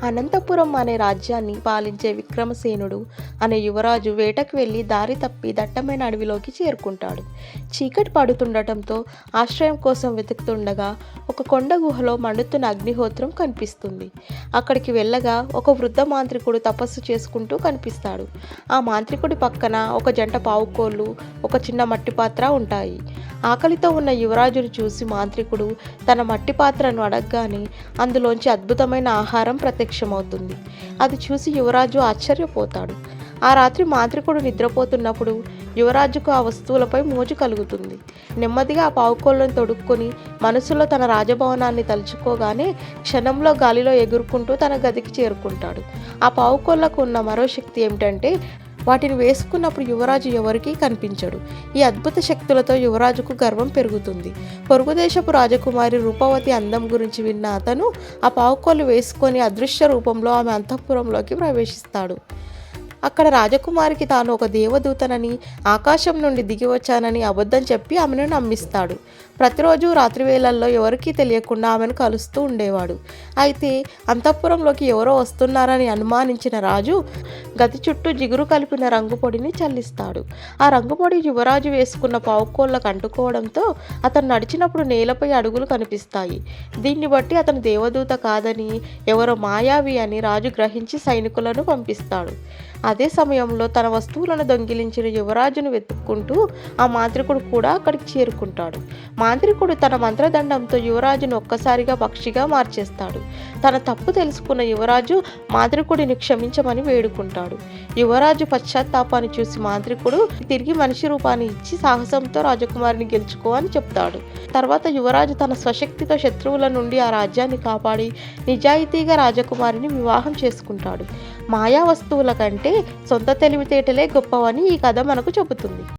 అనంతపురం అనే రాజ్యాన్ని పాలించే విక్రమసేనుడు అనే యువరాజు వేటకు వెళ్ళి దారి తప్పి దట్టమైన అడవిలోకి చేరుకుంటాడు. చీకటి పడుతుండటంతో ఆశ్రయం కోసం వెతుకుతుండగా ఒక కొండ గుహలో మండుతున్న అగ్నిహోత్రం కనిపిస్తుంది. అక్కడికి వెళ్ళగా ఒక వృద్ధ మాంత్రికుడు తపస్సు చేసుకుంటూ కనిపిస్తాడు. ఆ మాంత్రికుడి పక్కన ఒక జంట పావుకోళ్ళు, ఒక చిన్న మట్టి పాత్ర ఉంటాయి. ఆకలితో ఉన్న యువరాజును చూసి మాంత్రికుడు తన మట్టి పాత్రను అడగగానే అందులోంచి అద్భుతమైన ఆహారం ప్రత్యక్షమవుతుంది. అది చూసి యువరాజు ఆశ్చర్యపోతాడు. ఆ రాత్రి మాంత్రికుడు నిద్రపోతున్నప్పుడు యువరాజుకు ఆ వస్తువులపై మోజు కలుగుతుంది. నెమ్మదిగా ఆ పావుకోళ్ళను తొడుక్కొని మనసులో తన రాజభవనాన్ని తలుచుకోగానే క్షణంలో గాలిలో ఎగురుకుంటూ తన గదికి చేరుకుంటాడు. ఆ పావుకోళ్ళకు ఉన్న మరో శక్తి ఏమిటంటే వాటిని వేసుకున్నప్పుడు యువరాజు ఎవరికీ కనిపించడు. ఈ అద్భుత శక్తులతో యువరాజుకు గర్వం పెరుగుతుంది. పొరుగుదేశపు రాజకుమారి రూపవతి అందం గురించి విన్న అతను ఆ పావుకోళ్ళు వేసుకొని అదృశ్య రూపంలో ఆమె అంతఃపురంలోకి ప్రవేశిస్తాడు. అక్కడ రాజకుమారికి తాను ఒక దేవదూతనని, ఆకాశం నుండి దిగి వచ్చానని అబద్ధం చెప్పి ఆమెను నమ్మిస్తాడు. ప్రతిరోజు రాత్రి వేళల్లో ఎవరికీ తెలియకుండా ఆమెను కలుస్తూ ఉండేవాడు. అయితే అంతఃపురంలోకి ఎవరో వస్తున్నారని అనుమానించిన రాజు గది చుట్టూ జిగురు కలిపిన రంగు పొడిని చల్లిస్తాడు. ఆ రంగు పొడి యువరాజు వేసుకున్న పావుకోళ్ళకు అంటుకోవడంతో అతను నడిచినప్పుడు నేలపై అడుగులు కనిపిస్తాయి. దీన్ని బట్టి అతను దేవదూత కాదని, ఎవరో మాయావి అని రాజు గ్రహించి సైనికులను పంపిస్తాడు. అదే సమయంలో తన వస్తువులను దొంగిలించిన యువరాజును వెతుక్కుంటూ ఆ మాంత్రికుడు కూడా అక్కడికి చేరుకుంటాడు. మాంత్రికుడు తన మంత్రదండంతో యువరాజును ఒక్కసారిగా పక్షిగా మార్చేస్తాడు. తన తప్పు తెలుసుకున్న యువరాజు మాంత్రికుడిని క్షమించమని వేడుకుంటాడు. యువరాజు పశ్చాత్తాపాన్ని చూసి మాంత్రికుడు తిరిగి మనిషి రూపాన్ని ఇచ్చి సాహసంతో రాజకుమారిని గెలుచుకో అని చెప్తాడు. తర్వాత యువరాజు తన స్వశక్తితో శత్రువుల నుండి ఆ రాజ్యాన్ని కాపాడి నిజాయితీగా రాజకుమారిని వివాహం చేసుకుంటాడు. మాయా వస్తువుల కంటే సొంత తెలివితేటలే గొప్పవని ఈ కథ మనకు చెబుతుంది.